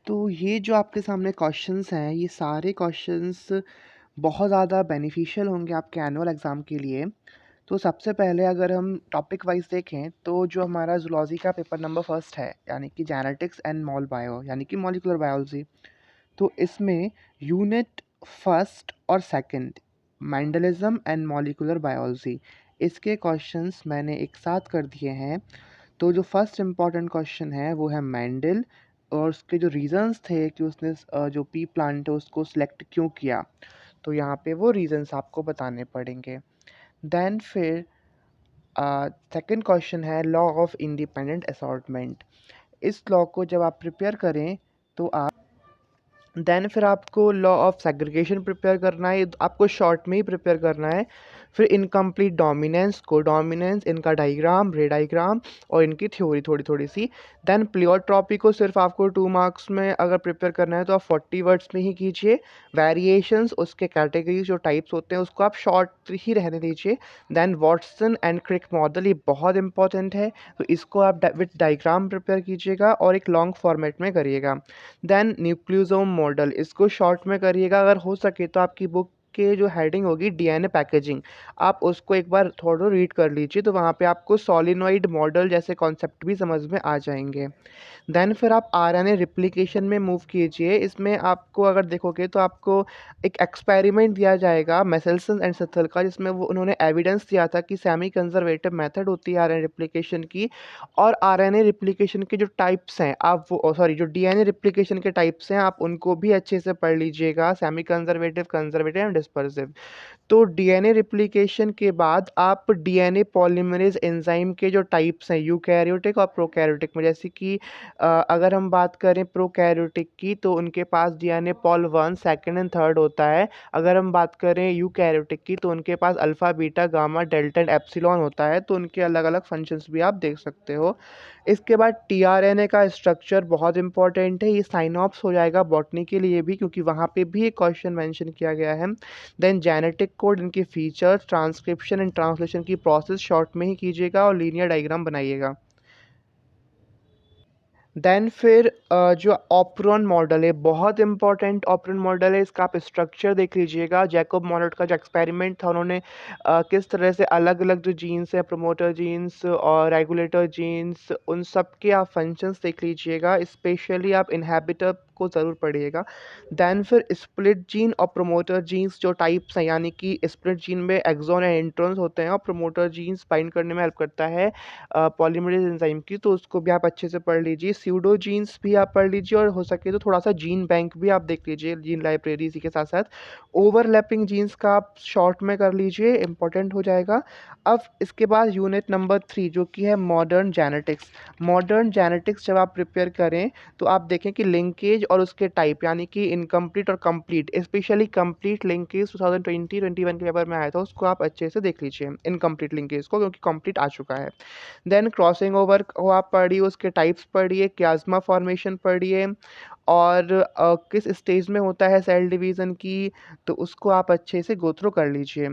तो ये जो आपके सामने क्वेश्चंस हैं, ये सारे क्वेश्चंस बहुत ज़्यादा बेनिफिशियल होंगे आपके एनुअल एग्ज़ाम के लिए। तो सबसे पहले अगर हम टॉपिक वाइज़ देखें, तो जो हमारा ज़ूलॉजी का पेपर नंबर फर्स्ट है, यानी कि जेनेटिक्स एंड मॉल बायो, यानी कि मॉलिक्यूलर बायोलॉजी। तो इसमें यूनिट फर्स्ट और second, Mendelism and molecular biology, इसके क्वेश्चंस मैंने एक साथ कर दिए हैं। तो जो फर्स्ट इम्पॉर्टेंट क्वेश्चन है वो है मेंडल, और उसके जो रीजंस थे कि उसने जो पी प्लांट है उसको सिलेक्ट क्यों किया, तो यहाँ पे वो रीजंस आपको बताने पड़ेंगे। देन फिर सेकंड क्वेश्चन है लॉ ऑफ इंडिपेंडेंट असॉर्टमेंट। इस लॉ को जब आप प्रिपेयर करें तो आप देन फिर आपको लॉ ऑफ सेग्रीगेशन प्रिपेयर करना है, आपको शॉर्ट में ही प्रिपेयर करना है। फिर इनकम्प्लीट डोमिनेंस को, डोमिनेंस, इनका डायग्राम, रे डायग्राम और इनकी थ्योरी थोड़ी थोड़ी सी। देन प्लियोट्रॉपी को सिर्फ आपको 2 मार्क्स में अगर प्रिपेयर करना है तो आप 40 वर्ड्स में ही कीजिए। वेरिएशंस, उसके कैटेगरीज जो टाइप्स होते हैं उसको आप शॉर्ट ही रहने दीजिए। Then Watson and Crick model, ये बहुत इंपॉर्टेंट है, तो इसको आप विथ डायग्राम प्रिपेयर कीजिएगा और एक लॉन्ग फॉर्मेट में करिएगा। देन न्यूक्लियोसोम मॉडल, इसको शॉर्ट में करिएगा। अगर हो सके तो आपकी बुक के जो हेडिंग होगी डीएनए पैकेजिंग, आप उसको एक बार थोड़ा रीड कर लीजिए, तो वहाँ पे आपको सोलिनॉइड मॉडल जैसे कॉन्सेप्ट भी समझ में आ जाएंगे। देन फिर आप आरएनए रिप्लिकेशन में मूव कीजिए। इसमें आपको अगर देखोगे तो आपको एक एक्सपेरिमेंट दिया जाएगा मेसेल्सन एंड सथल का, जिसमें वो उन्होंने एविडेंस दिया था कि सेमी कंजर्वेटिव मेथड होती है आरएनए रिप्लिकेशन की। और आरएनए रिप्लिकेशन के जो टाइप्स हैं, आप वो सॉरी जो डीएनए रिप्लिकेशन के टाइप्स हैं आप उनको भी अच्छे से पढ़ लीजिएगा, semi conservative, conservative and dispersive. तो डीएनए रिप्लिकेशन के बाद आप डीएनए पॉलीमरेज एंजाइम के जो टाइप्स हैं यूकैरियोटिक और प्रोकैरियोटिक में, जैसे कि अगर हम बात करें प्रोकैरियोटिक की तो उनके पास DNA pol 1, second and third होता है। अगर हम बात करें यूकैरियोटिक की तो उनके पास alpha, beta, gamma, delta and epsilon होता है। तो उनके अलग अलग फंक्शंस भी आप देख सकते हो। इसके बाद टीआरएनए का स्ट्रक्चर बहुत इंपॉर्टेंट है, ये साइनॉप्स हो जाएगा बॉटनी के लिए भी, क्योंकि वहाँ पे भी एक क्वेश्चन मेंशन किया गया है। देन जेनेटिक कोड, इनके फीचर्स, ट्रांसक्रिप्शन एंड ट्रांसलेशन की प्रोसेस शॉर्ट में ही कीजिएगा और लीनियर डायग्राम बनाइएगा। देन फिर जो ऑपरॉन मॉडल है, बहुत इंपॉर्टेंट ऑपरॉन मॉडल है, इसका आप स्ट्रक्चर देख लीजिएगा। जैकब मॉडल का जो एक्सपेरिमेंट था, उन्होंने किस तरह से अलग अलग जो जीन्स है, प्रोमोटर जीन्स और रेगुलेटर जीन्स, उन सब के आप फंक्शंस देख लीजिएगा। स्पेशली आप इनहेबिटर को ज़रूर पढ़िएगा। देन फिर स्प्लिट जीन और प्रोमोटर जीन्स जो टाइप्स हैं, यानी कि स्प्लिट जीन में एक्सॉन एंड इंट्रॉन्स होते हैं और प्रोमोटर जीन्स बाइंड करने में हेल्प करता है पॉलीमरेज एंजाइम की, तो उसको भी आप अच्छे से पढ़ लीजिए। स्यूडो जीन्स भी आप पढ़ लीजिए और हो सके तो थोड़ा सा जीन बैंक भी आप देख लीजिए, जीन लाइब्रेरी इसी के साथ साथ। ओवरलैपिंग जीन्स का आप शॉर्ट में कर लीजिए, इंपॉर्टेंट हो जाएगा। अब इसके बाद यूनिट नंबर 3 जो कि है मॉडर्न जेनेटिक्स। मॉडर्न जेनेटिक्स जब आप प्रिपेयर करें तो आप देखें कि लिंकेज और उसके टाइप, यानी कि इनकम्प्लीट और कंप्लीट, स्पेशली कंप्लीट लिंकेज 2020-21 के पेपर में आया था, उसको आप अच्छे से देख लीजिए इनकम्प्लीट लिंकेज को, क्योंकि कंप्लीट आ चुका है। देन क्रॉसिंग ओवर को आप पढ़िए, उसके टाइप्स पढ़िए, क्याज्मा फॉर्मेशन पढ़िए, और किस स्टेज में होता है सेल डिवीज़न की, तो उसको आप अच्छे से गो थ्रू कर लीजिए।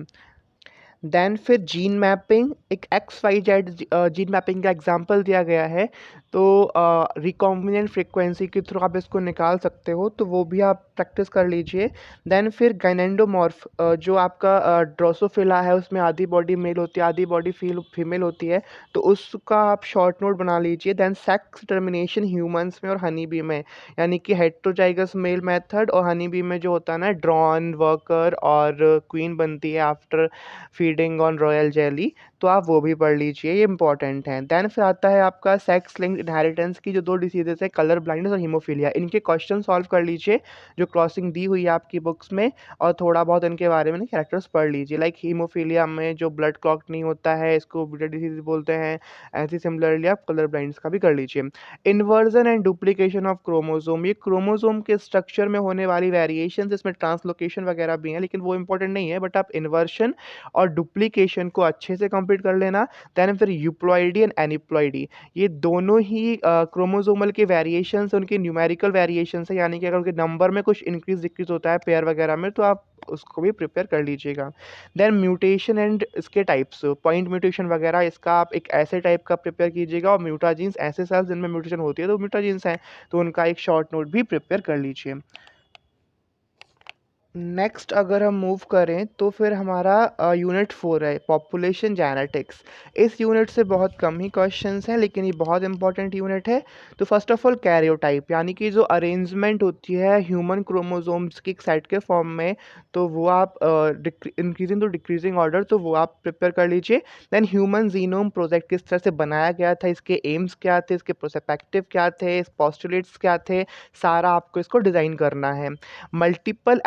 देन फिर जीन मैपिंग, एक X Y Z gene mapping का एग्जांपल दिया गया है, तो रिकॉम्बिनेंट फ्रीक्वेंसी के थ्रू आप इसको निकाल सकते हो, तो वो भी आप प्रैक्टिस कर लीजिए। देन फिर गाइनेंडोमॉर्फ, जो आपका ड्रोसोफिला है उसमें आधी बॉडी मेल होती है, आधी बॉडी फीमेल होती है, तो उसका आप शॉर्ट नोट बना लीजिए। देन सेक्स डिटर्मिनेशन ह्यूमंस में और हनी बी में, यानी कि हेट्रोजाइगस मेल मेथड, और हनी बी में जो होता है ना ड्रॉन, वर्कर और क्वीन बनती है after feeding on royal jelly, तो आप वो भी पढ़ लीजिए, ये इंपॉर्टेंट है। देन फिर आता है आपका सेक्स लिंक्ड इनहेरिटेंस की जो 2 डिसीजेस है, कलर ब्लाइंडनेस और हीमोफीलिया, इनके क्वेश्चन सॉल्व कर लीजिए जो क्रॉसिंग दी हुई है आपकी बुक्स में, और थोड़ा बहुत इनके बारे में कैरेक्टर्स पढ़ लीजिए। लाइक हीमोफीलिया में जो ब्लड क्लॉट नहीं होता है, इसको ब्लड डिसीज बोलते हैं, ऐसे सिमिलरली आप कलर ब्लाइंड्स का भी कर लीजिए। Inversion and duplication of chromosome, ये क्रोमोसोम के स्ट्रक्चर में होने वाली वेरिएशन, इसमें ट्रांसलोकेशन वगैरह भी हैं, लेकिन वो इंपॉर्टेंट नहीं है, बट आप इन्वर्शन और डुप्लीकेशन को अच्छे से कंप्लीट कर लेना। देन फिर यूप्लॉइडी एंड एनिप्लॉइडी, ये दोनों ही क्रोमोसोमल के वेरिएशंस, उनके न्यूमेरिकल वेरिएशंस है, यानी कि अगर उनके नंबर में कुछ इंक्रीज डिक्रीज होता है पेयर वगैरह में, तो आप उसको भी प्रिपेयर कर लीजिएगा। देन म्यूटेशन एंड इसके टाइप्स, पॉइंट म्यूटेशन वगैरह, इसका आप एक ऐसे टाइप का प्रिपेयर कीजिएगा। और म्यूटाजीन्स, ऐसे सेल्स जिनमें म्यूटेशन होती है तो म्यूटाजीन्स हैं, तो उनका एक शॉर्ट नोट भी प्रिपेयर कर लीजिए। नेक्स्ट अगर हम मूव करें तो फिर हमारा यूनिट 4 है, पॉपुलेशन जेनेटिक्स। इस यूनिट से बहुत कम ही क्वेश्चंस हैं, लेकिन ये बहुत इंपॉर्टेंट यूनिट है। तो फर्स्ट ऑफ ऑल कैरियोटाइप, यानी कि जो अरेंजमेंट होती है ह्यूमन क्रोमोसोम्स की एक सेट के फॉर्म में, तो वो आप इंक्रीजिंग टू डिक्रीजिंग ऑर्डर, तो वो आप प्रिपेयर कर लीजिए। देन ह्यूमन जीनोम प्रोजेक्ट किस तरह से बनाया गया था, इसके एम्स क्या थे, इसके प्रोस्पेक्टिव क्या थे, पोस्टुलेट्स क्या थे, सारा आपको इसको डिज़ाइन करना है। मल्टीपल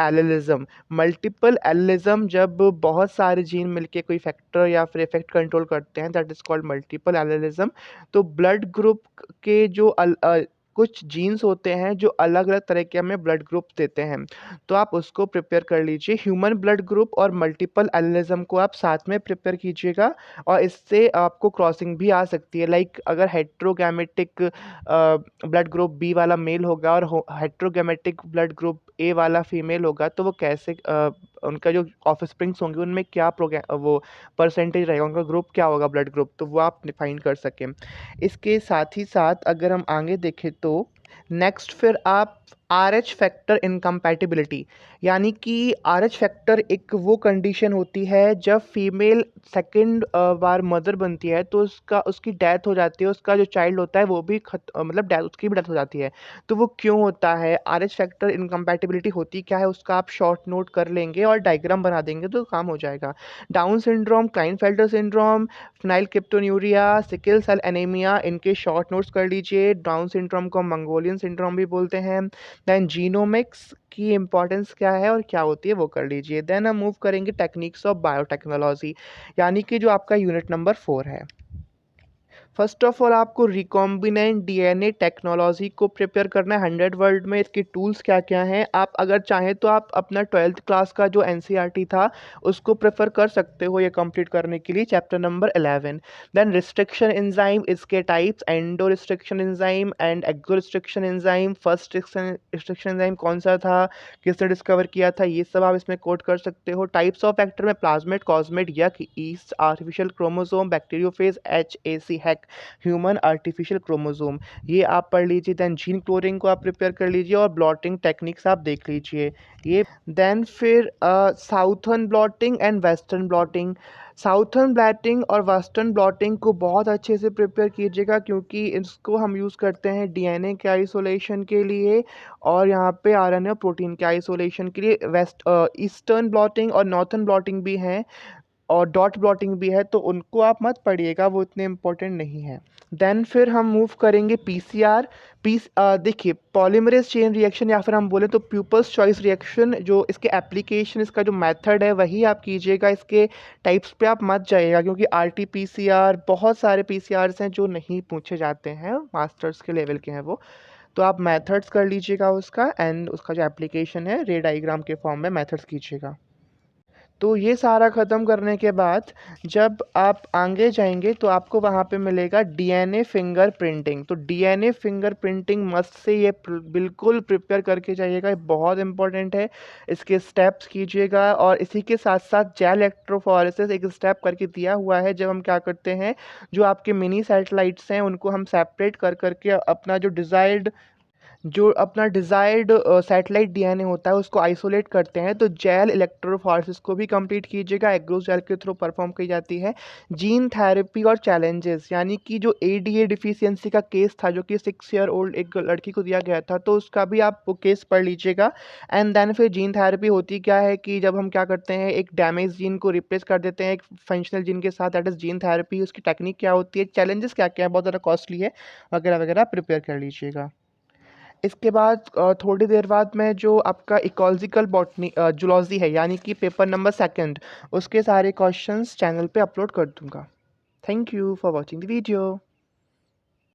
एलिज्म, जब बहुत सारे जीन मिलके कोई फैक्टर या फिर इफेक्ट कंट्रोल करते हैं, that is called multiple allelism. तो ब्लड ग्रुप के जो कुछ जीन्स होते हैं जो अलग अलग तरह के हमें ब्लड ग्रुप देते हैं, तो आप उसको प्रिपेयर कर लीजिए। ह्यूमन ब्लड ग्रुप और मल्टीपल एलिज्म को आप साथ में प्रिपेयर कीजिएगा, और इससे आपको क्रॉसिंग भी आ सकती है। लाइक अगर हेट्रोगैमेटिक ब्लड ग्रुप बी वाला मेल होगा और हेट्रोगैमेटिक ब्लड ग्रुप ए वाला फीमेल होगा, तो वो कैसे उनका जो ऑफस्प्रिंग्स होंगे उनमें क्या प्रोग्राम वो परसेंटेज रहेगा, उनका ग्रुप क्या होगा ब्लड ग्रुप, तो वो आप डिफाइन कर सकें। इसके साथ ही साथ अगर हम आगे देखें तो नेक्स्ट फिर आप RH फैक्टर इनकम्पैटिबिलिटी, यानी कि RH फैक्टर एक वो कंडीशन होती है जब फीमेल सेकंड बार मदर बनती है तो उसकी डेथ हो जाती है, उसका जो चाइल्ड होता है वो भी मतलब डेथ, उसकी भी डेथ हो जाती है। तो वो क्यों होता है, RH फैक्टर इनकम्पैटिबिलिटी होती क्या है, उसका आप शॉर्ट नोट कर लेंगे और डायग्राम बना देंगे तो काम हो जाएगा। Down syndrome, Klinefelter syndrome, phenylketonuria, sickle cell anaemia, इनके शॉर्ट नोट्स कर लीजिए। डाउन सिंड्रोम को मंगोलियन सिंड्रोम भी बोलते हैं। देन जीनोमिक्स की इंपॉर्टेंस क्या है और क्या होती है वो कर लीजिए। देन हम मूव करेंगे टेक्निक्स ऑफ बायोटेक्नोलॉजी, यानी कि जो आपका यूनिट नंबर 4 है। फर्स्ट ऑफ ऑल आपको रिकॉम्बिनेंट डीएनए टेक्नोलॉजी को प्रिपेयर करना है 100 वर्ड में। इसके टूल्स क्या क्या हैं, आप अगर चाहें तो आप अपना 12th क्लास का जो एनसीईआरटी था उसको प्रेफर कर सकते हो ये कंप्लीट करने के लिए, chapter number 11। Then restriction enzyme, इसके types, endo restriction enzyme and exo restriction enzyme. First restriction enzyme कौन सा था, किसने डिस्कवर किया था, ये सब आप इसमें कोट कर सकते हो। टाइप्स ऑफ फैक्टर में प्लाज्मेट, कॉस्मेट, यक, east, artificial chromosome, bacteriophage, HAC hack, human artificial chromosome, ये आप पढ़ लीजिए। देन जीन क्लोरिंग को आप प्रिपेयर कर लीजिए और ब्लॉटिंग टेक्निक्स आप देख लीजिए ये। देन फिर southern blotting and western blotting. Southern blotting और वेस्टर्न ब्लॉटिंग को बहुत अच्छे से प्रिपेयर कीजिएगा, क्योंकि इसको हम यूज़ करते हैं डीएनए के आइसोलेशन के लिए और यहाँ पे आरएनए और प्रोटीन के आइसोलेशन के लिए। ईस्टर्न ब्लॉटिंग और नॉर्थर्न ब्लॉटिंग भी हैं और डॉट ब्लॉटिंग भी है, तो उनको आप मत पढ़िएगा, वो इतने इम्पोर्टेंट नहीं है। देन फिर हम मूव करेंगे पीसीआर। देखिए पॉलीमरेज चेन रिएक्शन या फिर हम बोले तो प्यूपल्स चॉइस रिएक्शन, जो इसके एप्लीकेशन, इसका जो मेथड है वही आप कीजिएगा, इसके टाइप्स पे आप मत जाइएगा, क्योंकि RT-PCR बहुत सारे PCRs हैं जो नहीं पूछे जाते हैं, मास्टर्स के लेवल के हैं वो। तो आप मेथड्स कर लीजिएगा उसका, एंड उसका जो एप्लीकेशन है रे डायग्राम के फॉर्म में मेथड्स कीजिएगा। तो ये सारा ख़त्म करने के बाद जब आप आगे जाएंगे तो आपको वहाँ पे मिलेगा डीएनए फिंगर प्रिंटिंग। तो DNA finger printing must say ये बिल्कुल प्रिपेयर करके जाइएगा, ये बहुत इंपॉर्टेंट है, इसके स्टेप्स कीजिएगा। और इसी के साथ साथ जेल इलेक्ट्रोफोरेसिस एक स्टेप करके दिया हुआ है, जब हम क्या करते हैं, जो आपके मिनी सैटेलाइट्स हैं उनको हम सेपरेट कर करके अपना डिज़ायर्ड सैटेलाइट डीएनए होता है उसको आइसोलेट करते हैं। तो जेल इलेक्ट्रोफोरेसिस को भी कंप्लीट कीजिएगा, एग्रोस जेल के थ्रू परफॉर्म की जाती है। जीन थेरेपी और चैलेंजेस, यानी कि जो ADA डिफिशियंसी का केस था जो कि 6 ईयर ओल्ड एक लड़की को दिया गया था, तो उसका भी आप वो केस पढ़ लीजिएगा। एंड देन फिर जीन थेरेपी होती क्या है कि जब हम क्या करते हैं, एक डैमेज जीन को रिप्लेस कर देते हैं एक फंक्शनल जीन के साथ, दैट इज़ जीन थेरेपी। उसकी टेक्निक क्या होती है, चैलेंजेस क्या क्या है, बहुत ज़्यादा कॉस्टली है वगैरह वगैरह, प्रिपेयर कर लीजिएगा। इसके बाद थोड़ी देर बाद मैं जो आपका इकोलॉजिकल बॉटनी जूलॉजी है, यानी कि पेपर नंबर 2, उसके सारे क्वेश्चंस चैनल पे अपलोड कर दूंगा। Thank you for watching the video.